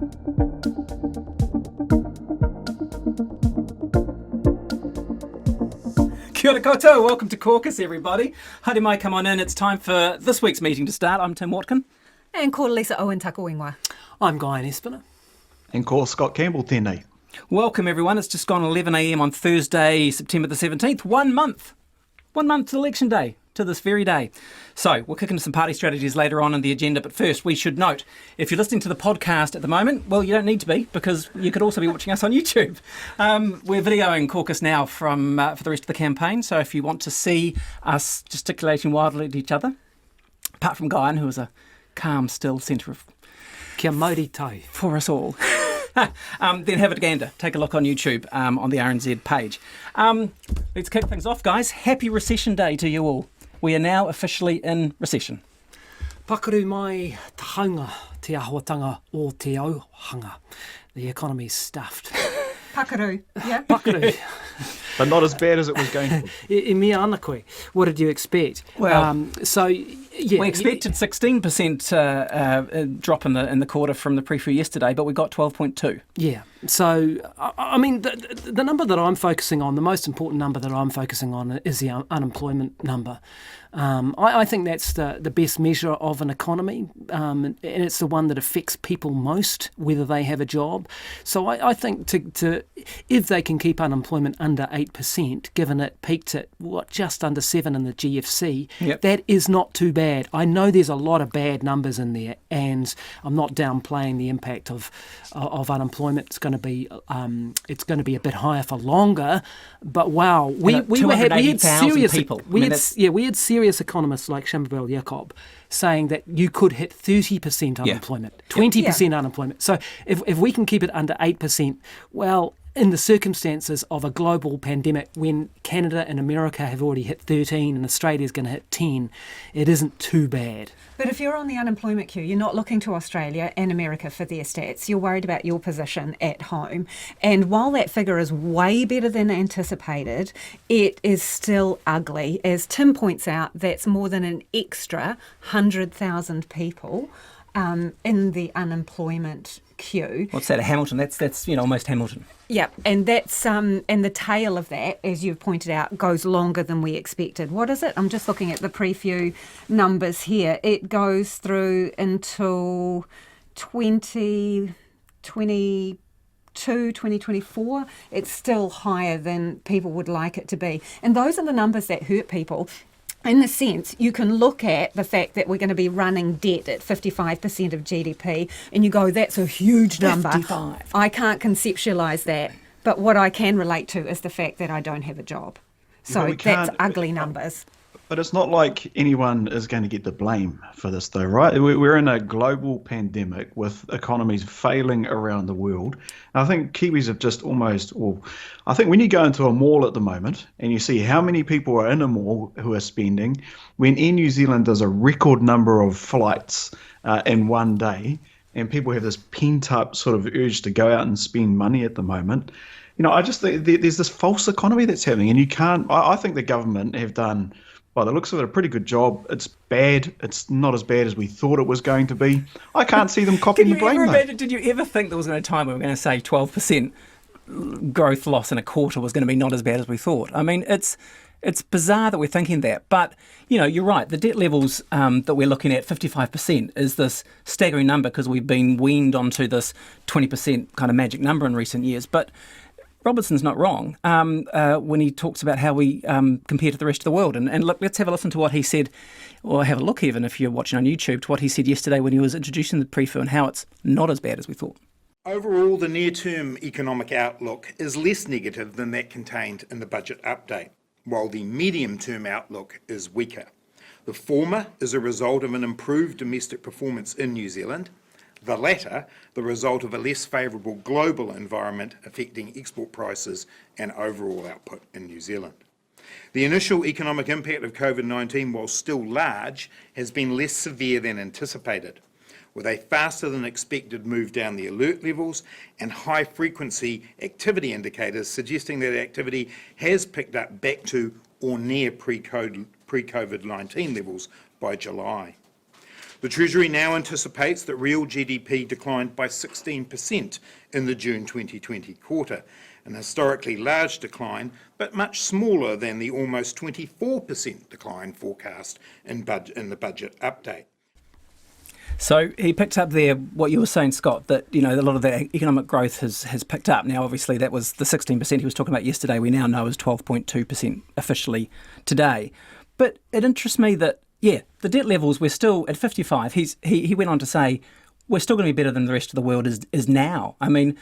Kia ora koutou, welcome to Caucus, everybody. Haere mai, come on in. It's time for this week's meeting to start. I'm Tim Watkin. And ko Lisa Owen tako ingoa. I'm Guyon Espiner. And call Scott Campbell tēnei. Welcome, everyone. It's just gone 11 a.m. on Thursday, September the 17th. 1 month. 1 month to election day, to this very day. So we'll kick into some party strategies later on in the agenda. But first, we should note, if you're listening to the podcast at the moment, well, you don't need to be, because you could also be watching us on YouTube. We're videoing Caucus now for the rest of the campaign. So if you want to see us gesticulating wildly at each other, apart from Guyon, who is a calm, still centre of Kia mauri tau. for us all, then have a gander. Take a look on YouTube on the RNZ page. Let's kick things off, guys. Happy recession day to you all. We are now officially in recession. Pakaru mai te haunga te āhuatanga o te auhanga. The economy's stuffed. Pakaru, yeah? Pakaru. But not as bad as it was going to be. I mea ana koe. What did you expect? Well, yeah, we expected 16% drop in the quarter from the pre-fu yesterday, but we got 12.2. Yeah. So, I mean, the number that I'm focusing on, the most important number that I'm focusing on is the unemployment number. I think that's the best measure of an economy, and it's the one that affects people most, whether they have a job. So I think if they can keep unemployment under 8%, given it peaked at, just under 7 in the GFC, Yep. that is not too bad. I know there's a lot of bad numbers in there, and I'm not downplaying the impact of unemployment. It's going to be a bit higher for longer, but wow, we had serious people. we had serious economists like Shambhabel Jacob saying that you could hit 30% unemployment, 20% unemployment. So if we can keep it under 8%, well, in the circumstances of a global pandemic, when Canada and America have already hit 13 and Australia's going to hit 10, it isn't too bad. But if you're on the unemployment queue, you're not looking to Australia and America for their stats. You're worried about your position at home. And while that figure is way better than anticipated, it is still ugly. As Tim points out, that's more than an extra 100,000 people in the unemployment queue. What's that, a Hamilton? That's almost Hamilton. Yeah, and that's and the tail of that, as you've pointed out, goes longer than we expected. What is it? I'm just looking at the pre-fu numbers here. It goes through until 2024. It's still higher than people would like it to be. And those are the numbers that hurt people. In the sense, you can look at the fact that we're going to be running debt at 55% of GDP, and you go, that's a huge number. 55. I can't conceptualise that. But what I can relate to is the fact that I don't have a job. So that's ugly numbers. But it's not like anyone is going to get the blame for this, though, right? We're in a global pandemic with economies failing around the world. And I think Kiwis have just I think when you go into a mall at the moment and you see how many people are in a mall who are spending, when Air New Zealand does a record number of flights in one day, and people have this pent-up sort of urge to go out and spend money at the moment, I just think there's this false economy that's happening, and you can't. I think the government have done, by the looks of it, a pretty good job. It's bad. It's not as bad as we thought it was going to be. I can't see them copying the blame, though. Did you ever think there was going to be a time where we were going to say 12% growth loss in a quarter was going to be not as bad as we thought? I mean, it's bizarre that we're thinking that. But, you're right. The debt levels that we're looking at, 55%, is this staggering number because we've been weaned onto this 20% kind of magic number in recent years. But Robertson's not wrong when he talks about how we compare to the rest of the world. And look, let's have a listen to what he said, or have a look even if you're watching on YouTube, to what he said yesterday when he was introducing the pre-fu and how it's not as bad as we thought. Overall, the near-term economic outlook is less negative than that contained in the budget update, while the medium-term outlook is weaker. The former is a result of an improved domestic performance in New Zealand, the latter the result of a less favourable global environment affecting export prices and overall output in New Zealand. The initial economic impact of COVID-19, while still large, has been less severe than anticipated, with a faster than expected move down the alert levels and high frequency activity indicators suggesting that activity has picked up back to or near pre-COVID-19 levels by July. The Treasury now anticipates that real GDP declined by 16% in the June 2020 quarter, an historically large decline, but much smaller than the almost 24% decline forecast in the budget update. So he picked up there what you were saying, Scott, that a lot of that economic growth has picked up. Now, obviously, that was the 16% he was talking about yesterday. We now know is 12.2% officially today. But it interests me that, the debt levels, we're still at 55. He went on to say, we're still going to be better than the rest of the world is now. I mean,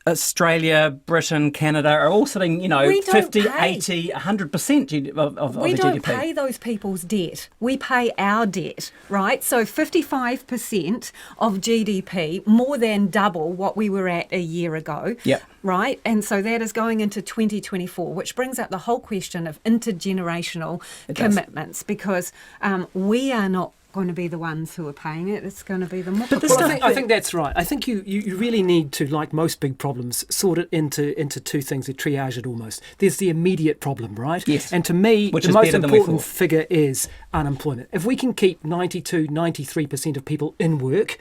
Australia, Britain, Canada are all sitting, 50, 80, 100% of the GDP. We don't pay those people's debt. We pay our debt, right? So 55% of GDP, more than double what we were at a year ago, right? And so that is going into 2024, which brings up the whole question of intergenerational commitments, because we are not going to be the ones who are paying it. It's going to be the I think that's right. I think you really need to, like most big problems, sort it into two things, a triage it almost. There's the immediate problem, right? Yes. And to me, Which the most important figure is unemployment. If we can keep 92, 93% of people in work,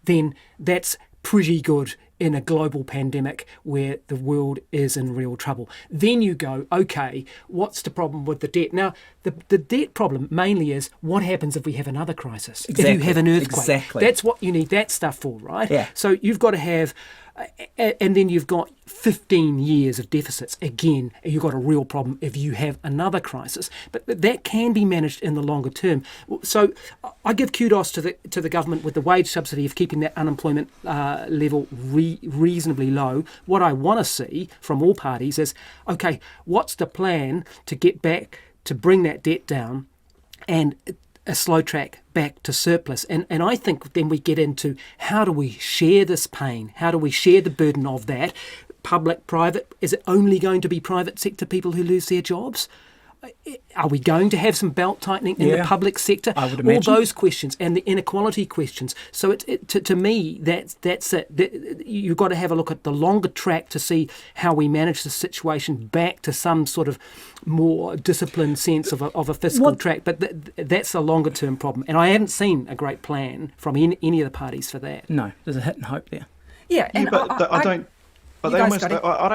then that's pretty good in a global pandemic where the world is in real trouble. Then you go, okay, what's the problem with the debt? Now, the debt problem mainly is what happens if we have another crisis, if you have an earthquake. Exactly. That's what you need that stuff for, right? Yeah. So you've got to have, and then you've got 15 years of deficits. Again, you've got a real problem if you have another crisis. But that can be managed in the longer term. So I give kudos to the government with the wage subsidy of keeping that unemployment level reasonably low. What I want to see from all parties is, okay, what's the plan to get back, to bring that debt down and a slow track back to surplus. And I think then we get into how do we share this pain? How do we share the burden of that? Public, private? Is it only going to be private sector people who lose their jobs? Are we going to have some belt tightening in the public sector? I would imagine. All those questions and the inequality questions. So to me, that's it. You've got to have a look at the longer track to see how we manage the situation back to some sort of more disciplined sense of a fiscal track. But that's a longer term problem. And I haven't seen a great plan from any of the parties for that. No, there's a hit and hope there. Yeah, and I don't. But they almost, I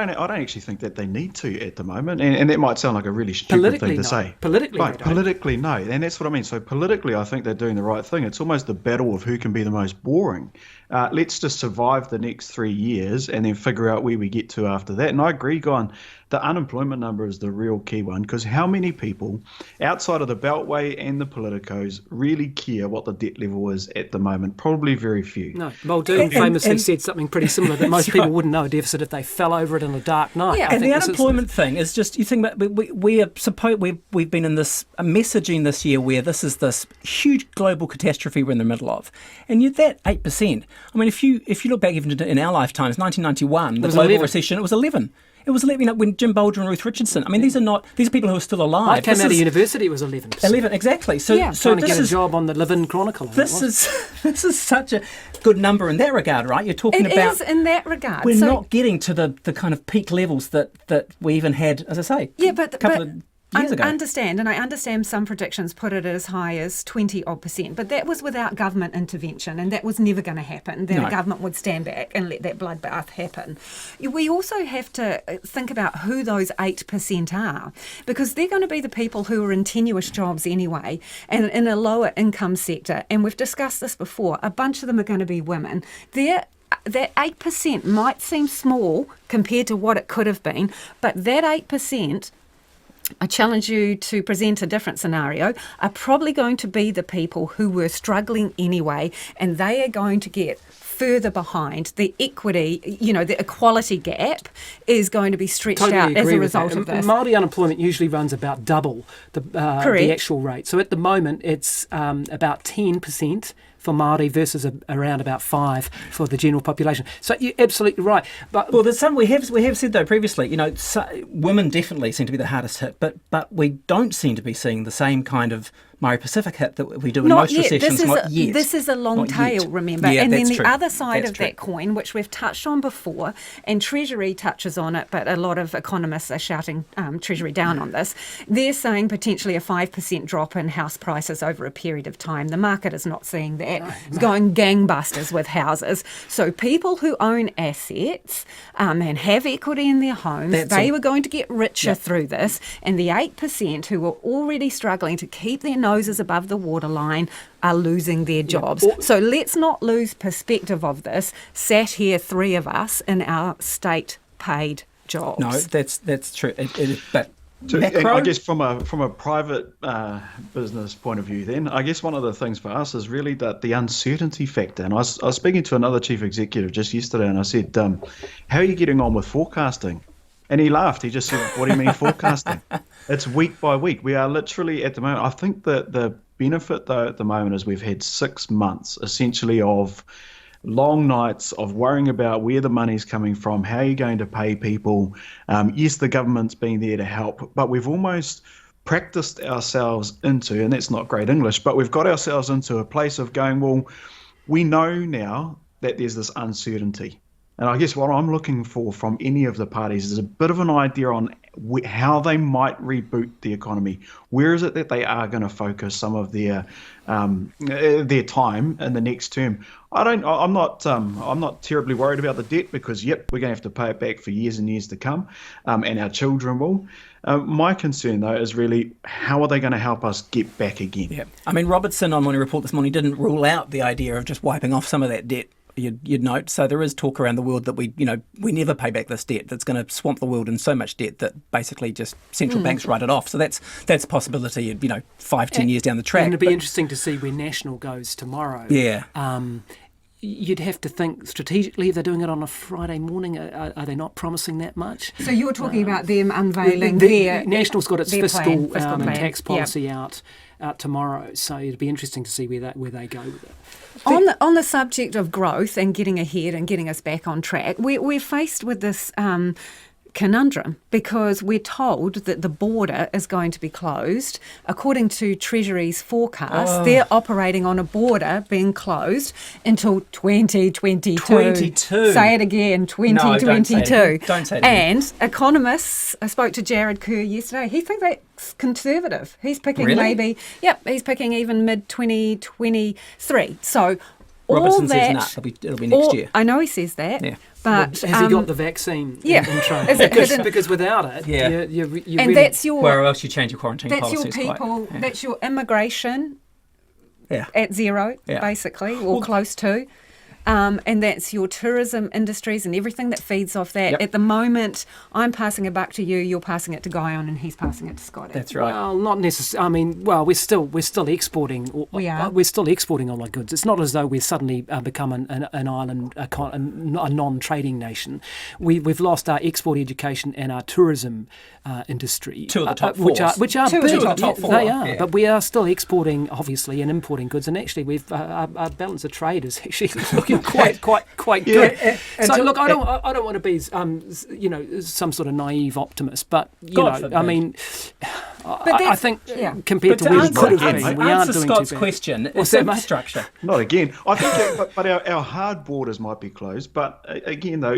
don't actually think that they need to at the moment, and that might sound like a really stupid thing to say. Politically, no, and that's what I mean. So politically, I think they're doing the right thing. It's almost the battle of who can be the most boring. Let's just survive the next 3 years and then figure out where we get to after that. And I agree, Guyon, the unemployment number is the real key one, because how many people outside of the Beltway and the politicos really care what the debt level is at the moment? Probably very few. No, Muldoon famously said something pretty similar, that most people wouldn't know a deficit if they fell over it in a dark night. Yeah, and the unemployment thing is just, you think about, we've been in this messaging this year where this is this huge global catastrophe we're in the middle of, and you're that 8%. I mean, if you look back even in our lifetimes, 1991, the global recession, it was 11. It was 11 when Jim Bolger and Ruth Richardson. I mean, these are people who are still alive. I came out of university, it was 11. 11, exactly. So trying to get a job on the Living Chronicle. This is such a good number in that regard, right? You're talking about. It is in that regard. We're not getting to the kind of peak levels that we even had, as I say, a couple of years ago. I understand some predictions put it as high as 20-odd%, but that was without government intervention, and that was never going to happen. The government would stand back and let that bloodbath happen. We also have to think about who those 8% are, because they're going to be the people who are in tenuous jobs anyway, and in a lower income sector. And we've discussed this before. A bunch of them are going to be women. That 8% might seem small compared to what it could have been, but that 8%, I challenge you to present a different scenario, are probably going to be the people who were struggling anyway, and they are going to get further behind. The equality gap is going to be stretched out as a result of this. Māori unemployment usually runs about double the actual rate. So at the moment, it's about 10% for Māori versus around about 5% for the general population. So you're absolutely right. But there's some we have said though previously. Women definitely seem to be the hardest hit, but we don't seem to be seeing the same kind of Murray Pacific hit that we do in Not most yet. recessions. Not yet. This is a long Not tail, yet. remember? Yeah, and then that's the true. other side That's of true. that coin, which we've touched on before, and Treasury touches on it, but a lot of economists are shouting Treasury down on this. They're saying potentially a 5% drop in house prices over a period of time. The market is not seeing that. It's going gangbusters with houses. So people who own assets and have equity in their homes, they were going to get richer through this, and the 8% who were already struggling to keep their noses above the waterline are losing their jobs. So let's not lose perspective of this. Sat here, three of us, in our state-paid jobs. No, that's true. But And macro, I guess from a private business point of view, then I guess one of the things for us is really that the uncertainty factor. And I was speaking to another chief executive just yesterday, and I said, "How are you getting on with forecasting?" And he laughed. He just said, "What do you mean forecasting? It's week by week. We are literally at the moment." I think that the benefit though at the moment is we've had 6 months essentially of long nights of worrying about where the money's coming from, how you're going to pay people. Yes, the government's been there to help, but we've almost practiced ourselves into, and that's not great English, but we've got ourselves into a place of going, well, we know now that there's this uncertainty. And I guess what I'm looking for from any of the parties is a bit of an idea on how they might reboot the economy. Where is it that they are going to focus some of their time in the next term? I'm not terribly worried about the debt because we're going to have to pay it back for years and years to come, and our children will. My concern though is really how are they going to help us get back again? yeah. I mean, Robertson on Morning Report this morning didn't rule out the idea of just wiping off some of that debt. You'd note. So there is talk around the world that we never pay back this debt. That's going to swamp the world in so much debt that basically just central banks write it off. So that's a possibility. 5-10 years down the track. And it'd be interesting to see where National goes tomorrow. Yeah. You'd have to think strategically if they're doing it on a Friday morning. Are they not promising that much? So you're talking about them unveiling the National's got its their fiscal plan. and tax policy out tomorrow. So it'd be interesting to see where they go with it. On the subject of growth and getting ahead and getting us back on track, we're faced with this conundrum because we're told that the border is going to be closed. According to Treasury's forecast, they're operating on a border being closed until 2022. 22. Say it again, 2022. No, don't say it again. And economists, I spoke to Jared Kerr yesterday, he thinks that's conservative. He's picking Really? he's picking even mid-2023. So Robertson all says, that, it'll be next year. I know he says that. Yeah. But Has he got the vaccine yeah. in train? Is it hidden? Because without it, Yeah. you're and really, that's your Where else you change your quarantine that's your policies? people, Quite, yeah. that's your immigration Yeah. at zero, Yeah. basically, or close to. And that's your tourism industries and everything that feeds off that. Yep. At the moment, I'm passing it back to you, you're passing it to Guyon, and he's passing it to Scott. That's right. Well, not necessarily. I mean, we're still exporting. We are. We're still exporting all our goods. It's not as though we've suddenly become an island, a non-trading nation. We've lost our export education and our tourism industry. Two of the top which four. are Two of big. the top four. They are, Yeah. but we are still exporting, obviously, and importing goods. And actually, we've our balance of trade is actually looking quite good. and So to- look, I don't want to be some sort of naive optimist, but God forbid. I mean, But I that's- think yeah. compared But to where we could have answer, been, we aren't doing Scott's too bad. question, What's it's that, mate? infrastructure. Not again. I think, but our hard borders might be closed. But again, though,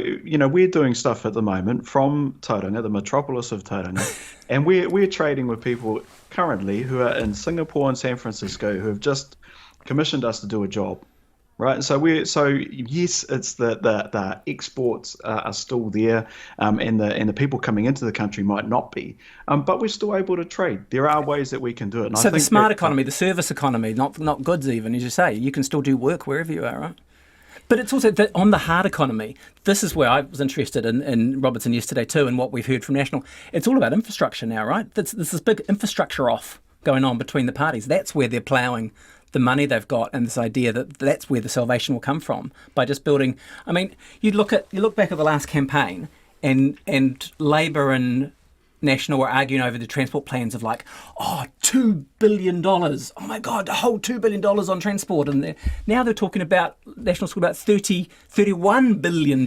we're doing stuff at the moment from Tauranga, the metropolis of Tauranga, and we're trading with people currently who are in Singapore and San Francisco who have just commissioned us to do a job. Right, so yes, it's the exports are still there, and the people coming into the country might not be, but we're still able to trade. There are ways that we can do it. And I So the think smart that- economy, the service economy, not goods even, as you say, you can still do work wherever you are, right? But it's also that on the hard economy, this is where I was interested in Robertson yesterday too, and what we've heard from National. It's all about infrastructure now, right? There's this big infrastructure off going on between the parties. That's where they're ploughing the money they've got, and this idea that that's where the salvation will come from by just building. I mean, you look back at the last campaign, and Labor and National were arguing over the transport plans of like, $2 billion. Oh my God, a whole $2 billion on transport. And now they're talking about, National's talking about $31 billion.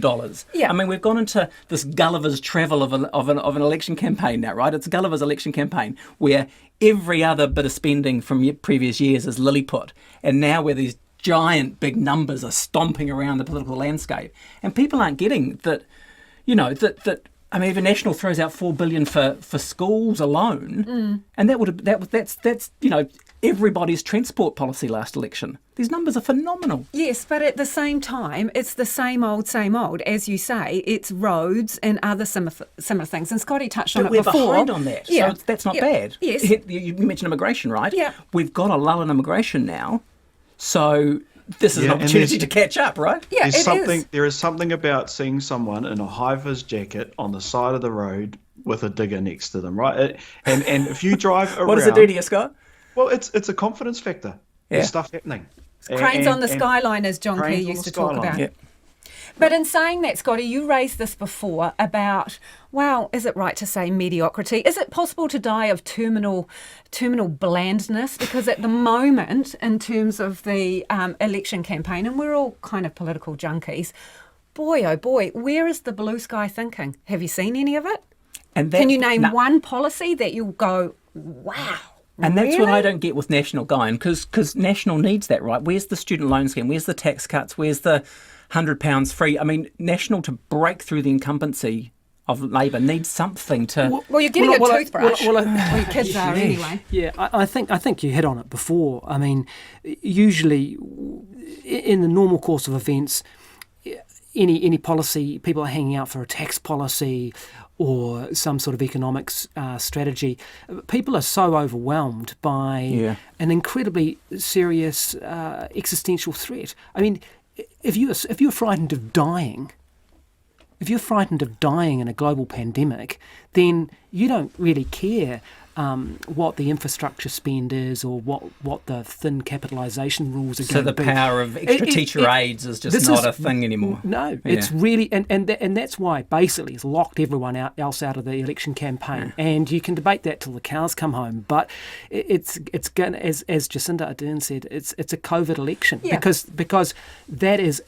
Yeah. I mean, we've gone into this Gulliver's travel of an election campaign now, right? It's Gulliver's election campaign where every other bit of spending from previous years is Lilliput. And now where these giant big numbers are stomping around the political landscape. And people aren't getting that, I mean, even National throws out $4 billion for schools alone, and that's everybody's transport policy last election. These numbers are phenomenal. Yes, but at the same time, it's the same old. As you say, it's roads and other similar things. And Scotty touched on it before. We're behind on that, so that's not bad. Yes. You mentioned immigration, right? Yeah. We've got a lull in immigration now, so this is an opportunity to catch up, right? Yeah, There is something about seeing someone in a high-vis jacket on the side of the road with a digger next to them, right? And if you drive around... What does it do to you, Scott? Well, it's a confidence factor. Yeah. There's stuff happening. Cranes on the skyline, as John Key used to talk about. Yeah. But in saying that, Scotty, you raised this before about, well, is it right to say mediocrity? Is it possible to die of terminal blandness? Because at the moment, in terms of the election campaign, and we're all kind of political junkies, boy, oh boy, where is the blue sky thinking? Have you seen any of it? Can you name one policy that you'll go, wow? And that's really? what I don't get with National going, because National needs that, right? Where's the student loan scheme? Where's the tax cuts? Where's the £100 free? I mean, National, to break through the incumbency of Labor, needs something to... Well, you're getting a toothbrush. Well, your kids are anyway. Yeah, I think you hit on it before. I mean, usually in the normal course of events, any policy, people are hanging out for a tax policy or some sort of economics strategy. People are so overwhelmed by an incredibly serious existential threat. I mean, if you're frightened of dying, in a global pandemic, then you don't really care what the infrastructure spend is or what the thin capitalisation rules are going to be. So the power of extra teacher aids is just not a thing anymore. No, it's really, and that's why basically it's locked everyone else out of the election campaign. And you can debate that till the cows come home, but it's going, as Jacinda Ardern said, it's a COVID election because that is,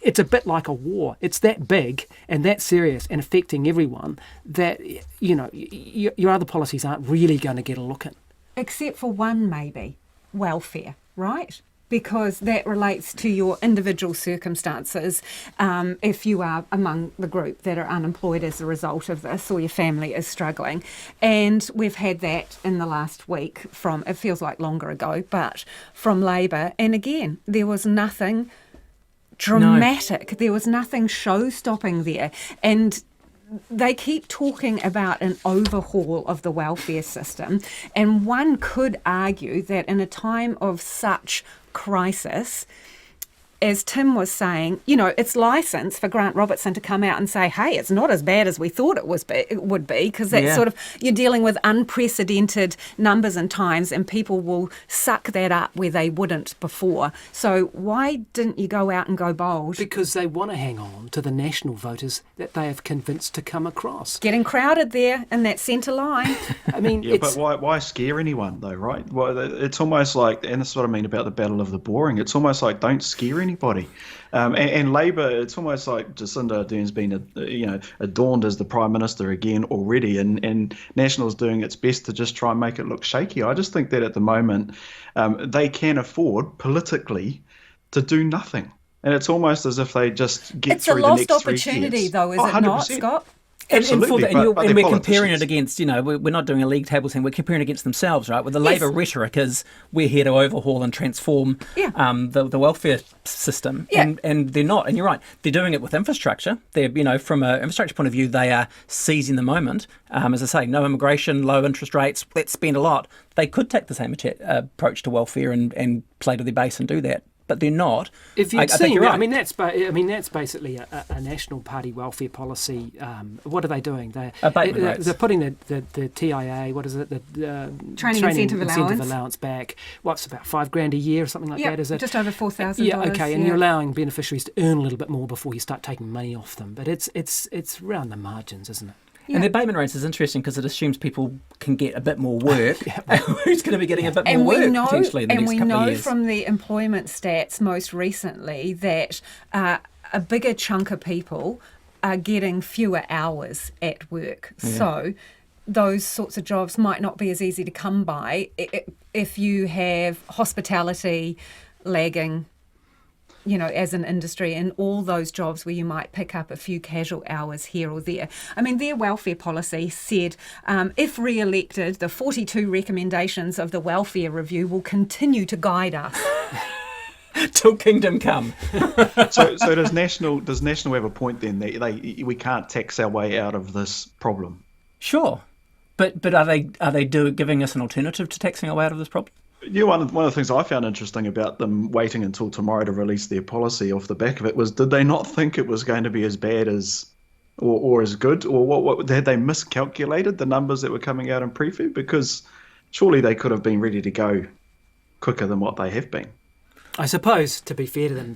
it's a bit like a war. It's that big and that serious and affecting everyone that your other policies aren't really going to get a look at. Except for one, maybe, welfare, right? Because that relates to your individual circumstances if you are among the group that are unemployed as a result of this or your family is struggling. And we've had that in the last week from, it feels like longer ago, but from Labor. And again, there was nothing dramatic. No. There was nothing show-stopping there. And they keep talking about an overhaul of the welfare system, and one could argue that in a time of such crisis, as Tim was saying, it's license for Grant Robertson to come out and say, hey, it's not as bad as we thought it would be, because that's sort of, you're dealing with unprecedented numbers and times, and people will suck that up where they wouldn't before. So why didn't you go out and go bold? Because they want to hang on to the National voters that they have convinced to come across. Getting crowded there in that centre line. I mean, but why scare anyone though, right? Well, it's almost like, and this is what I mean about the battle of the boring. It's almost like don't scare anybody. And Labor, it's almost like Jacinda Ardern's been, adorned as the Prime Minister again already, and National's doing its best to just try and make it look shaky. I just think that at the moment they can afford politically to do nothing. And it's almost as if they just get through the next 3 years. It's a lost opportunity, though, is it not, Scott? And we're comparing it against, we're not doing a league table thing, we're comparing it against themselves, right? With the Labor rhetoric is we're here to overhaul and transform the welfare system. Yeah. And they're not. And you're right, they're doing it with infrastructure. They're, from an infrastructure point of view, they are seizing the moment. As I say, no immigration, low interest rates, let's spend a lot. They could take the same approach to welfare and play to their base and do that. But they're not. If you'd seen, right. I mean, that's basically a National Party welfare policy. What are they doing? They're putting the TIA, what is it, the training incentive allowance back. What's about $5,000 a year or something like that? Is it just over $4,000? Yeah, okay. And you're allowing beneficiaries to earn a little bit more before you start taking money off them. But it's around the margins, isn't it? And the abatement rates is interesting because it assumes people can get a bit more work. Who's going to be getting a bit more work potentially in the next couple of years? And we know from the employment stats most recently that a bigger chunk of people are getting fewer hours at work. Yeah. So those sorts of jobs might not be as easy to come by if you have hospitality lagging, as an industry, and all those jobs where you might pick up a few casual hours here or there. I mean, their welfare policy said if re-elected, the 42 recommendations of the welfare review will continue to guide us. Till kingdom come. So does National have a point then that we can't tax our way out of this problem? Sure, but are they giving us an alternative to taxing our way out of this problem? Yeah, one of the things I found interesting about them waiting until tomorrow to release their policy off the back of it was, did they not think it was going to be as bad as or as good, or what had they miscalculated the numbers that were coming out in preview? Because surely they could have been ready to go quicker than what they have been. I suppose, to be fair to them,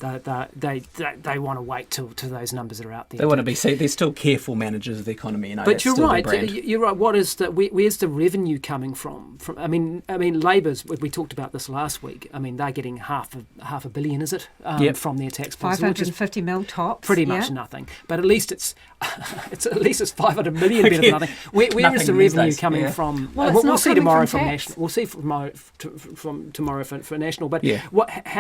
they want to wait till those numbers are out there. They want to be seen. They're still careful managers of the economy. But you're right. You're right. Where's the revenue coming from? I mean, Labour's. We talked about this last week. I mean, they're getting half a billion, is it? From their tax policy, 550 mil tops. Pretty much nothing. But at least it's 500 million better than nothing. Where is the revenue coming from? Well, we'll see tomorrow from National. We'll see from tomorrow for National. But yeah.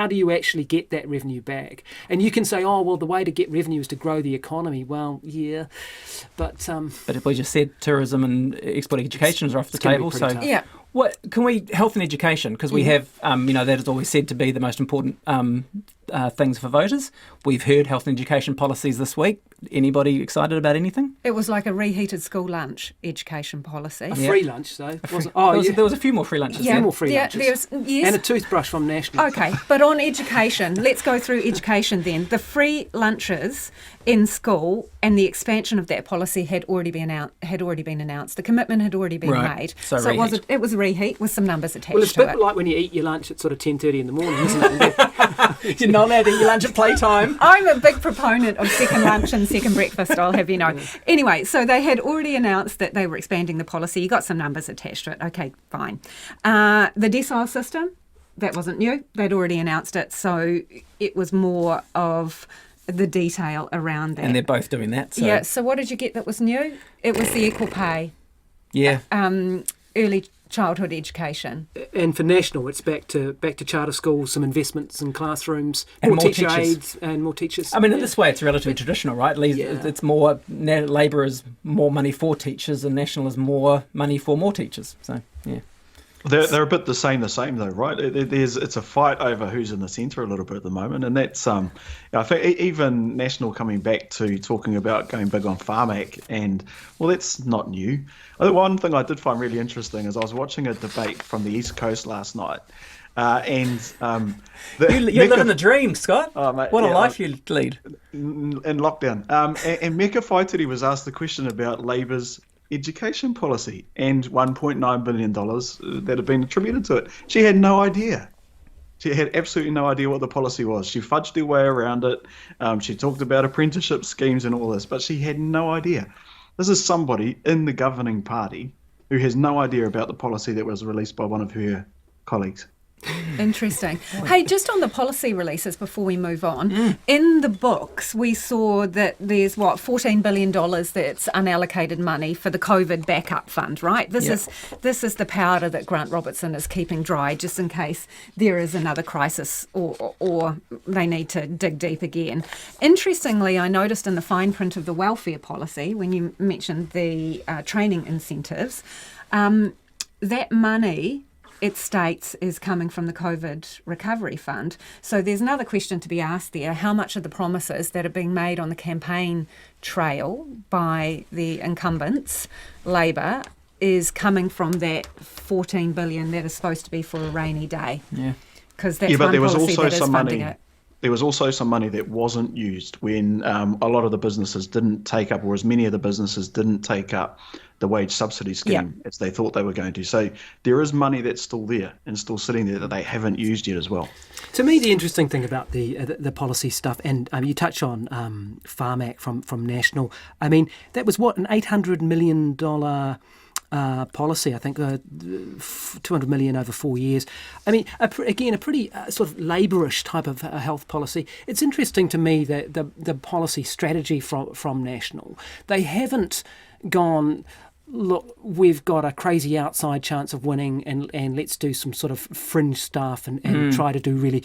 How do you actually get that revenue back? And you can say, oh, well, the way to get revenue is to grow the economy. Well, yeah, but if we just said tourism and export education are off the table, so tough. Yeah. What can we health and education, because we have that is always said to be the most important things for voters. We've heard health and education policies this week. Anybody excited about anything? It was like a reheated school lunch education policy. A free lunch, though. There was a few more free lunches. A few more free Yes. lunches. And a toothbrush from National. Okay, but on education, let's go through education then. The free lunches in school and the expansion of that policy had already been announced. The commitment had already been made. So it was a reheat with some numbers attached to it. Well, it's a bit like when you eat your lunch at sort of 10:30 in the morning, isn't it? You're not allowed to eat your lunch at playtime. I'm a big proponent of second lunch and second breakfast, I'll have you know. Anyway, so they had already announced that they were expanding the policy. You got some numbers attached to it. Okay, fine. The decile system, that wasn't new. They'd already announced it, so it was more of the detail around that. And they're both doing that. So. Yeah, so what did you get that was new? It was the equal pay. Yeah. Early childhood education. And for National, it's back to charter schools, some investments in classrooms, and more more teacher teachers. aides and more teachers. I mean, in this way, it's relatively traditional, right? It's more, Labour is more money for teachers and National is more money for more teachers. So, yeah. They're a bit the same though, right? It's a fight over who's in the centre a little bit at the moment, and that's I think even National coming back to talking about going big on Farmac, and well, that's not new. One thing I did find really interesting is I was watching a debate from the East Coast last night, you're living the dream, Scott. Oh, mate, what a life you lead in lockdown. And Meka Whaitiri was asked the question about Labour's education policy and $1.9 billion that had been attributed to it. She had no idea. She had absolutely no idea what the policy was. She fudged her way around it. She talked about apprenticeship schemes and all this, but she had no idea. This is somebody in the governing party who has no idea about the policy that was released by one of her colleagues. Interesting. Hey, just on the policy releases before we move on, in the books we saw that there's $14 billion that's unallocated money for the COVID backup fund, right? This is the powder that Grant Robertson is keeping dry just in case there is another crisis or they need to dig deep again. Interestingly, I noticed in the fine print of the welfare policy, when you mentioned the training incentives, that money, it states, is coming from the COVID recovery fund. So there's another question to be asked there. How much of the promises that are being made on the campaign trail by the incumbents, Labour, is coming from that $14 billion that is supposed to be for a rainy day? Yeah. Because that's but one there was policy also that is some funding money. it. there was also some money that wasn't used when a lot of the businesses didn't take up, or as many of the businesses didn't take up the wage subsidy scheme as they thought they were going to. So there is money that's still there and still sitting there that they haven't used yet as well. To me, the interesting thing about the policy stuff, and you touch on Farm Act from National, I mean, that was what, an $800 million policy, I think, 200 million over 4 years. I mean, again, a pretty sort of labourish type of health policy. It's interesting to me that the policy strategy from National, they haven't gone, look, we've got a crazy outside chance of winning, and let's do some sort of fringe stuff and try to do really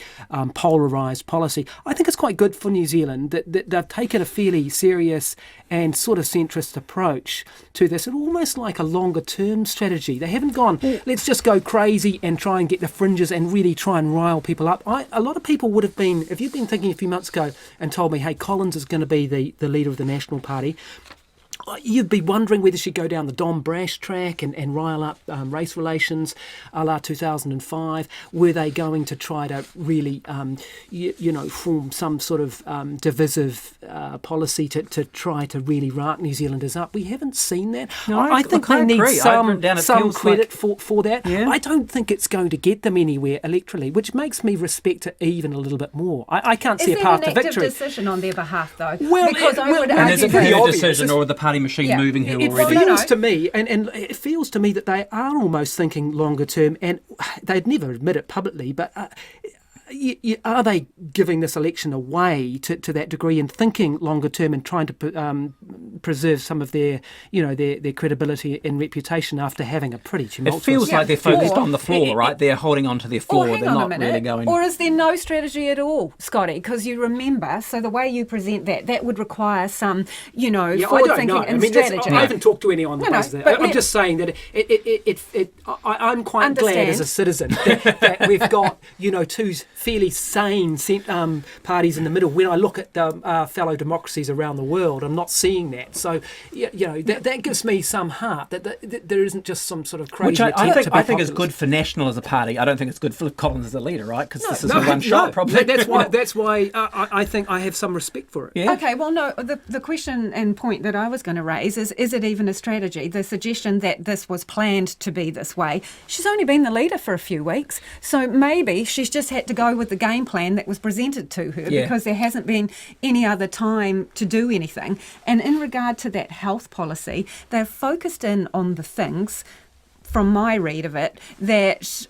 polarised policy. I think it's quite good for New Zealand that they've taken a fairly serious and sort of centrist approach to this, and almost like a longer term strategy. They haven't gone, let's just go crazy and try and get the fringes and really try and rile people up. A lot of people would have been, if you'd been thinking a few months ago and told me, hey, Collins is going to be the leader of the National Party, you'd be wondering whether she'd go down the Dom Brash track and rile up race relations a la 2005. Were they going to try to really, form some sort of divisive policy to try to really rank New Zealanders up? We haven't seen that. No, I think they need some credit for that. Yeah. I don't think it's going to get them anywhere electorally, which makes me respect it even a little bit more. I can't see a path to victory. Is there an active decision on their behalf, though? Well, because I would And is argue it that a decision, or the party machine moving here it already? feels to me, and it feels to me that they are almost thinking longer term, and they'd never admit it publicly, but are they giving this election away to that degree and thinking longer term and trying to preserve some of their credibility and reputation after having a pretty tumultuous... It feels like they're focused on the floor, right? They're holding on to their floor. They're not really going... Or is there no strategy at all, Scotty? Because you remember, so the way you present that would require some, forward-thinking and strategy. I haven't talked to anyone that does that. I'm just saying that I'm quite glad as a citizen that we've got, two fairly sane parties in the middle. When I look at the fellow democracies around the world, I'm not seeing that. So, that gives me some heart that there isn't just some sort of crazy Which I think is good for National as a party. I don't think it's good for Collins as a leader, right? Because this is a one-shot problem. That's why I think I have some respect for it. Yeah. Okay, well, no, the question and point that I was going to raise is it even a strategy? The suggestion that this was planned to be this way. She's only been the leader for a few weeks, so maybe she's just had to go with the game plan that was presented to her because there hasn't been any other time to do anything. And in regard to that health policy, they've focused in on the things, from my read of it, that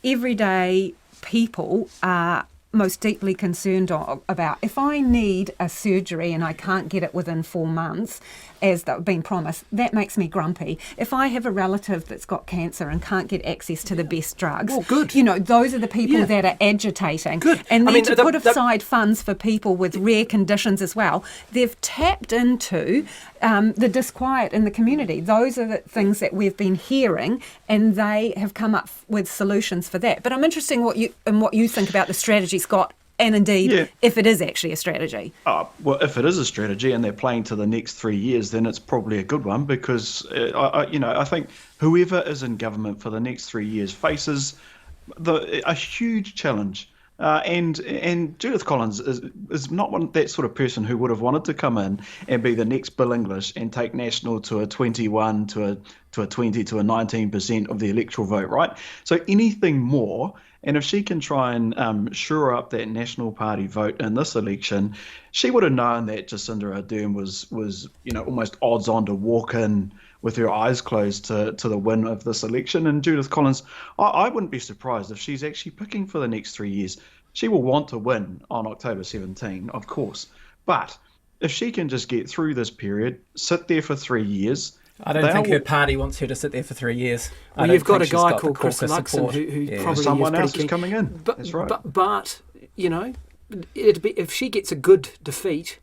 everyday people are most deeply concerned about. If I need a surgery and I can't get it within 4 months, as they've been promised, that makes me grumpy. If I have a relative that's got cancer and can't get access to the best drugs, well, good. Those are the people that are agitating. Good. And then to put aside funds for people with rare conditions as well, they've tapped into the disquiet in the community. Those are the things that we've been hearing, and they have come up with solutions for that. But I'm interested in what you think about the strategy, Scott, and indeed, if it is actually a strategy. Well, if it is a strategy and they're playing to the next 3 years, then it's probably a good one because, I think whoever is in government for the next 3 years faces a huge challenge. And Judith Collins is not that sort of person who would have wanted to come in and be the next Bill English and take National to a 21 to a 20 to a 19% of the electoral vote, right? So anything more. And if she can try and shore up that National Party vote in this election, she would have known that Jacinda Ardern was almost odds on to walk in with her eyes closed to the win of this election. And Judith Collins, I wouldn't be surprised if she's actually picking for the next 3 years. She will want to win on October 17, of course. But if she can just get through this period, sit there for 3 years... I don't think her party wants her to sit there for 3 years. Well, you've got a guy called Chris Luxon who probably someone is else pretty is coming in. That's right. But if she gets a good defeat,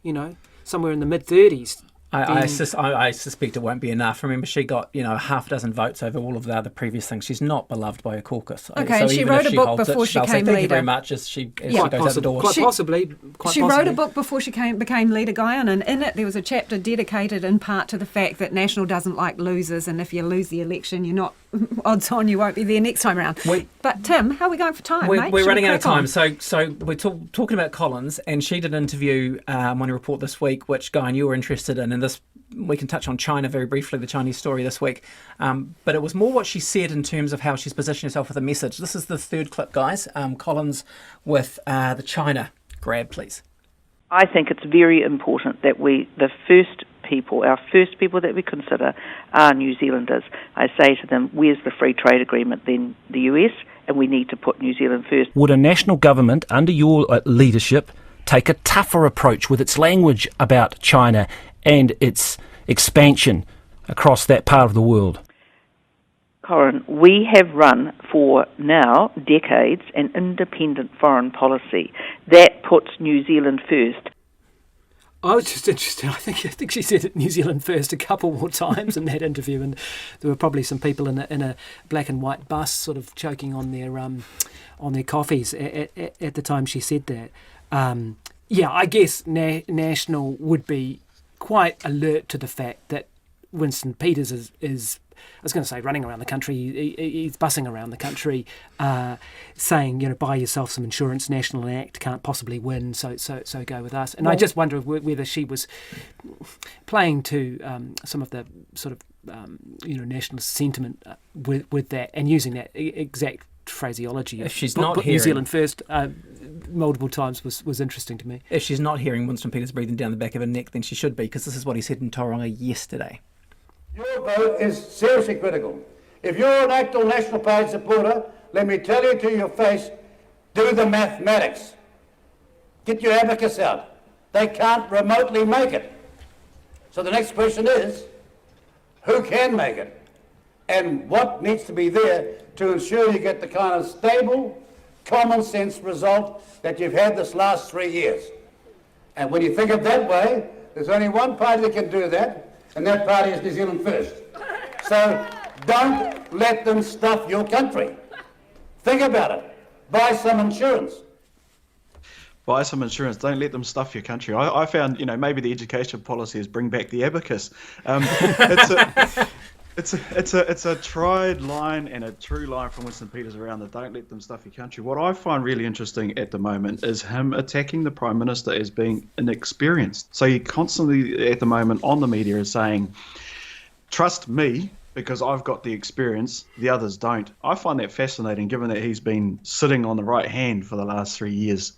somewhere in the mid-30s, I suspect it won't be enough. Remember, she got half a dozen votes over all of the other previous things. She's not beloved by her caucus. Okay, so she even wrote if a book holds before it, she they'll say came thank you leader. very much as she goes out the door. Quite possibly. She wrote a book before she became leader, Guyon, and in it there was a chapter dedicated in part to the fact that National doesn't like losers, and if you lose the election, you're not odds on you won't be there next time around. But Tim, how are we going for time, mate? We're Should running we out of crack time. on? So we're talking about Collins, and she did an interview on a report this week, which, Guy, and you were interested in, and this we can touch on China very briefly, the Chinese story this week. But it was more what she said in terms of how she's positioned herself with a message. This is the third clip, guys. Collins with the China grab, please. I think it's very important that our first people that we consider are New Zealanders. I say to them, where's the free trade agreement, then the US, and we need to put New Zealand first. Would a national government under your leadership take a tougher approach with its language about China and its expansion across that part of the world? Corin, we have run for now decades an independent foreign policy that puts New Zealand first. I was just interested. I think she said New Zealand first a couple more times in that interview, and there were probably some people in a black and white bus, sort of choking on their coffees at the time she said that. I guess National would be quite alert to the fact that Winston Peters is I was going to say running around the country. He's bussing around the country, saying, buy yourself some insurance. National Act can't possibly win, so go with us. And I just wonder whether she was playing to some of the sort of nationalist sentiment with that, and using that exact phraseology. If she's not put hearing New Zealand first multiple times was interesting to me. If she's not hearing Winston Peters breathing down the back of her neck, then she should be, because this is what he said in Tauranga yesterday. Your vote is seriously critical. If you're an actual National Party supporter, let me tell you to your face, do the mathematics. Get your abacus out. They can't remotely make it. So the next question is, who can make it? And what needs to be there to ensure you get the kind of stable, common sense result that you've had this last 3 years? And when you think of that way, there's only one party that can do that, and that party is New Zealand First. So don't let them stuff your country. Think about it. Buy some insurance. Buy some insurance. Don't let them stuff your country. I found, maybe the education policy is bring back the abacus. It's a tried line and a true line from Winston Peters around that don't let them stuff your country. What I find really interesting at the moment is him attacking the Prime Minister as being inexperienced. So he constantly at the moment on the media is saying, trust me because I've got the experience, the others don't. I find that fascinating given that he's been sitting on the right hand for the last 3 years,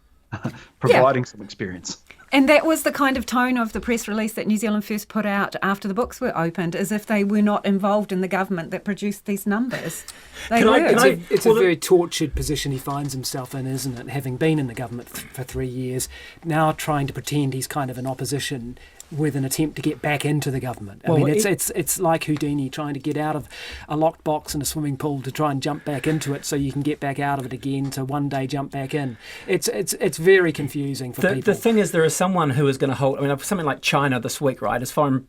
providing some experience. And that was the kind of tone of the press release that New Zealand First put out after the books were opened, as if they were not involved in the government that produced these numbers. It's a very tortured position he finds himself in, isn't it? Having been in the government for 3 years, now trying to pretend he's kind of in opposition with an attempt to get back into the government. I mean, it's like Houdini trying to get out of a locked box in a swimming pool to try and jump back into it so you can get back out of it again to one day jump back in. It's very confusing for people. The thing is, there is someone who is going to hold, something like China this week, right? As foreign,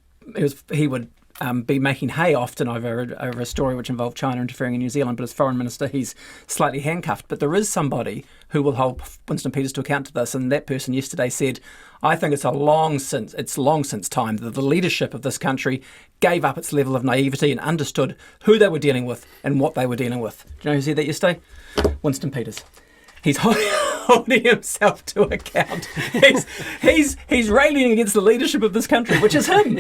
he would be making hay often over a story which involved China interfering in New Zealand, but as Foreign Minister he's slightly handcuffed. But there is somebody who will hold Winston Peters to account to this, and that person yesterday said, I think it's long since time that the leadership of this country gave up its level of naivety and understood who they were dealing with and what they were dealing with. Do you know who said that yesterday? Winston Peters. He's holding himself to account. He's railing against the leadership of this country, which is him.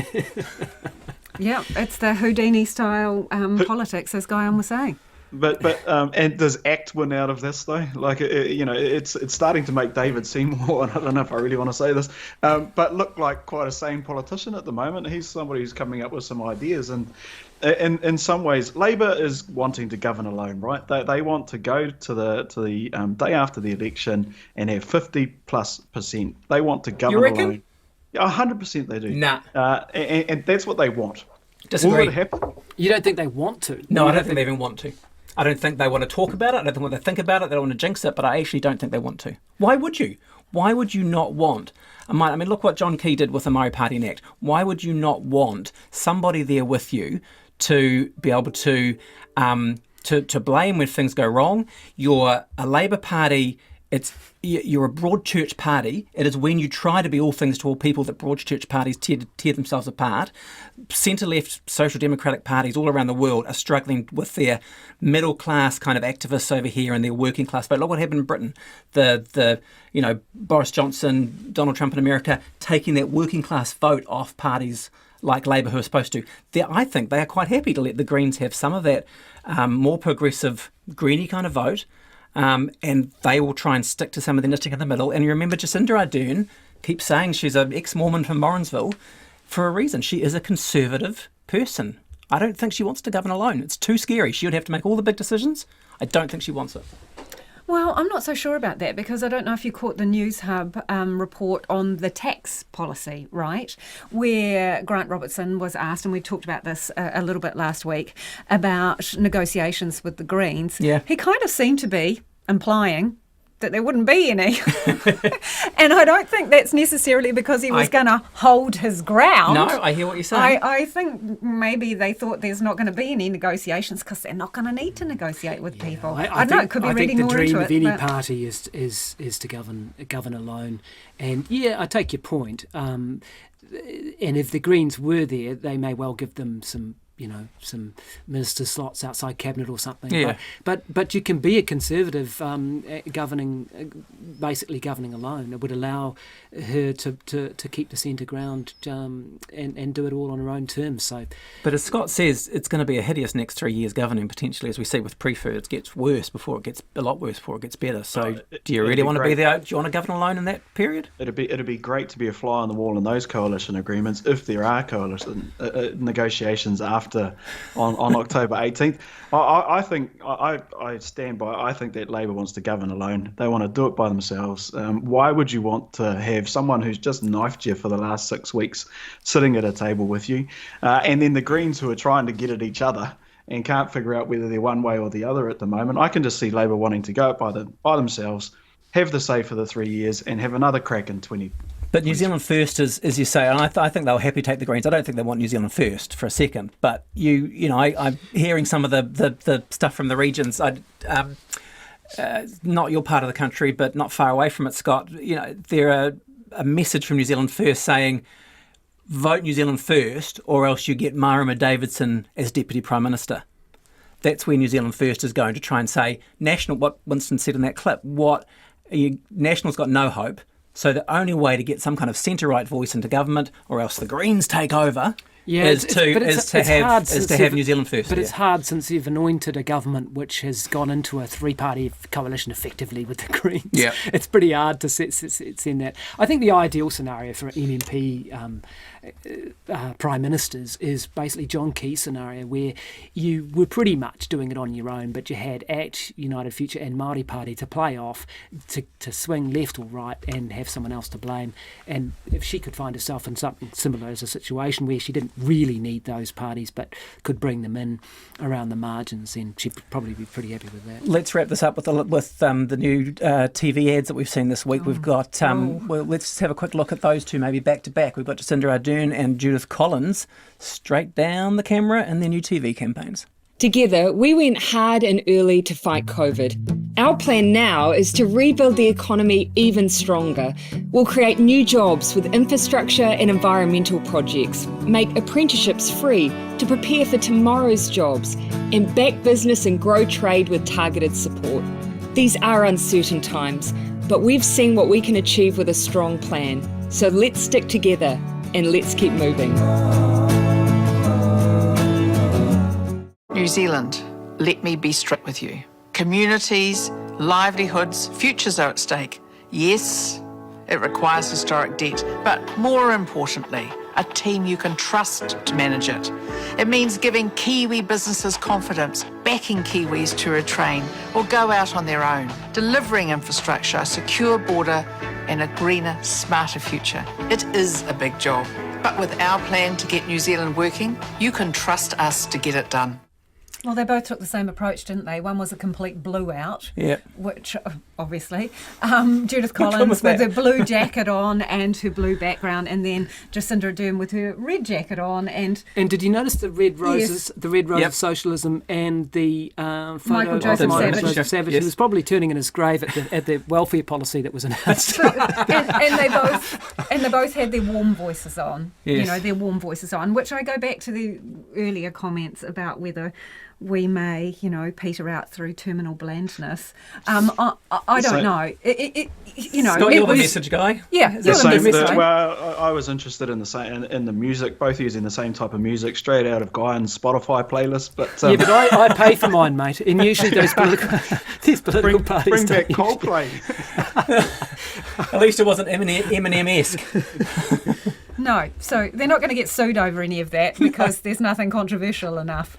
Yeah, it's the Houdini-style politics, as Guyon was saying. But and does ACT win out of this though? Like it's starting to make David Seymour, and I don't know if I really want to say this, but look like quite a sane politician at the moment. He's somebody who's coming up with some ideas, and in some ways, Labour is wanting to govern alone, right? They want to go to the day after the election and have 50+%. They want to govern You reckon? alone. 100% they do. Nah. And that's what they want. Disagree. Will it happen? You don't think they want to? No, I don't think they even want to. I don't think they want to talk about it. I don't think they think about it. They don't want to jinx it, but I actually don't think they want to. Why would you? Why would you not want? I mean, look what John Key did with the Murray Party Act. Why would you not want somebody there with you to be able to blame when things go wrong? You're a Labour Party. You're a broad church party. It is when you try to be all things to all people that broad church parties tear themselves apart. Centre-left social democratic parties all around the world are struggling with their middle class kind of activists over here and their working class vote. Look what happened in Britain. The Boris Johnson, Donald Trump in America taking that working class vote off parties like Labour who are supposed to. I think they are quite happy to let the Greens have some of that more progressive greeny kind of vote. And they will try and stick to some of the knitting in the middle. And you remember Jacinda Ardern keeps saying she's an ex-Mormon from Morrinsville for a reason. She is a conservative person. I don't think she wants to govern alone. It's too scary. She would have to make all the big decisions. I don't think she wants it. Well, I'm not so sure about that because I don't know if you caught the News Hub report on the tax policy, right, where Grant Robertson was asked, and we talked about this a little bit last week, about negotiations with the Greens. Yeah. He kind of seemed to be implying that there wouldn't be any. And I don't think that's necessarily because he was going to hold his ground. No, I hear what you're saying. I think maybe they thought there's not going to be any negotiations because they're not going to need to negotiate with people. I don't know, it could be reading more into it. I think the dream of any party is to govern alone. And yeah, I take your point. And if the Greens were there, they may well give them some minister slots outside cabinet or something. Yeah. But you can be a conservative basically governing alone. It would allow her to keep the centre ground and do it all on her own terms. So, but as Scott says, it's going to be a hideous next 3 years governing potentially, as we see with Prefer. It gets worse before it gets a lot worse before it gets better. So, do you really want to be there? Do you want to govern alone in that period? It'd be great to be a fly on the wall in those coalition agreements if there are coalition negotiations after on October 18th. I think I stand by. I think that Labour wants to govern alone. They want to do it by themselves. Why would you want to have someone who's just knifed you for the last 6 weeks sitting at a table with you, and then the Greens who are trying to get at each other and can't figure out whether they're one way or the other at the moment? I can just see Labour wanting to go it by themselves, have the say for the 3 years, and have another crack in 20. But New Zealand First, as you say, and I think they'll happy take the Greens. I don't think they want New Zealand First for a second. But I'm hearing some of the stuff from the regions. Not your part of the country, but not far away from it, Scott. There a message from New Zealand First saying, vote New Zealand First, or else you get Marama Davidson as Deputy Prime Minister. That's where New Zealand First is going to try and say, what Winston said in that clip, National's got no hope. So the only way to get some kind of centre-right voice into government, or else the Greens take over, is to have New Zealand First. But it's hard since you've anointed a government which has gone into a three-party coalition effectively with the Greens. Yeah. It's pretty hard to send that. I think the ideal scenario for MMP prime ministers is basically John Key's scenario, where you were pretty much doing it on your own, but you had ACT, United Future and Māori Party to play off, to swing left or right and have someone else to blame. And if she could find herself in something similar as a situation where she didn't really need those parties but could bring them in around the margins, then she'd probably be pretty happy with that. Let's wrap this up with the new TV ads that we've seen this week. We've got well, let's have a quick look at those two, maybe back to back. We've got Jacinda Ardern and Judith Collins straight down the camera in their new TV campaigns. Together, we went hard and early to fight COVID. Our plan now is to rebuild the economy even stronger. We'll create new jobs with infrastructure and environmental projects, make apprenticeships free to prepare for tomorrow's jobs, and back business and grow trade with targeted support. These are uncertain times, but we've seen what we can achieve with a strong plan. So let's stick together and let's keep moving. New Zealand, let me be straight with you. Communities, livelihoods, futures are at stake. Yes, it requires historic debt, but more importantly, a team you can trust to manage it. It means giving Kiwi businesses confidence, backing Kiwis to retrain or go out on their own, delivering infrastructure, a secure border and a greener, smarter future. It is a big job, but with our plan to get New Zealand working, you can trust us to get it done. Well, they both took the same approach, didn't they? One was a complete blew out, which obviously. Judith Collins with her blue jacket on and her blue background, and then Jacinda Ardern with her red jacket on. And did you notice the red roses, Yes. the red rose of socialism, and the photo Michael Joseph of Michael Savage. Joseph Savage? Yes. He was probably turning in his grave at the welfare policy that was announced. and they both had their warm voices on. Yes. You know, their warm voices on, which I go back to the earlier comments about whether we may, peter out through terminal blandness. I don't know. Scott, you're the message guy. Yeah, Is you're that the the message message? guy. Well, I was interested in the same in the music, both using the same type of music, straight out of Guyon's Spotify playlist. But Yeah, but I pay for mine, mate. And usually those political parties bring back don't Coldplay. At least it wasn't Eminem-esque. No, so they're not going to get sued over any of that because there's nothing controversial enough.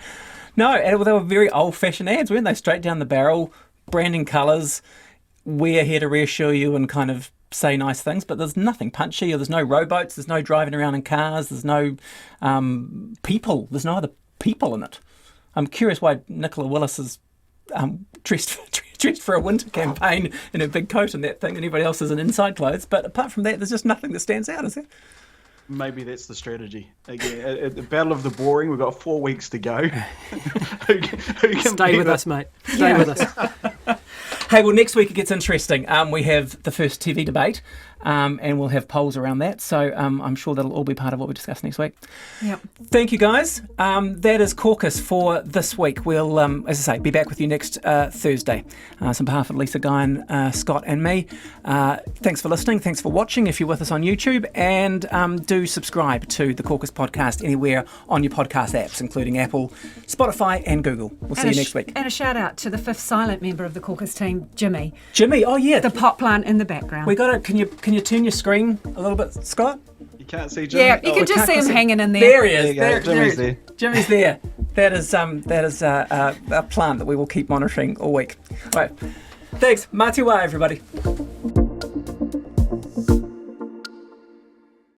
No, and they were very old-fashioned ads, weren't they? Straight down the barrel, branding colours, we're here to reassure you and kind of say nice things, but there's nothing punchy, or there's no rowboats, there's no driving around in cars, there's no people, there's no other people in it. I'm curious why Nicola Willis is dressed for a winter campaign in a big coat and that thing, and everybody else is in inside clothes, but apart from that, there's just nothing that stands out, is there? Maybe that's the strategy. Again, at the Battle of the Boring, we've got 4 weeks to go. who can Stay with us, mate. Stay with us. Hey, well, next week it gets interesting. We have the first TV debate, and we'll have polls around that. So I'm sure that'll all be part of what we discuss next week. Yep. Thank you, guys. That is Caucus for this week. We'll, as I say, be back with you next Thursday. So on behalf of Lisa, Guyon, Scott and me, thanks for listening. Thanks for watching if you're with us on YouTube. And do subscribe to the Caucus podcast anywhere on your podcast apps, including Apple, Spotify and Google. We'll see you next week. And a shout out to the fifth silent member of the Caucus team, Jimmy. Jimmy, oh yeah. The pot plant in the background. We got it. Can you turn your screen a little bit, Scott? You can't see Jimmy. Yeah, you can just see him hanging in there. There he is. There you go. Jimmy's there. Jimmy's there. That is a plant that we will keep monitoring all week. All right. Thanks. Mā te wā, everybody.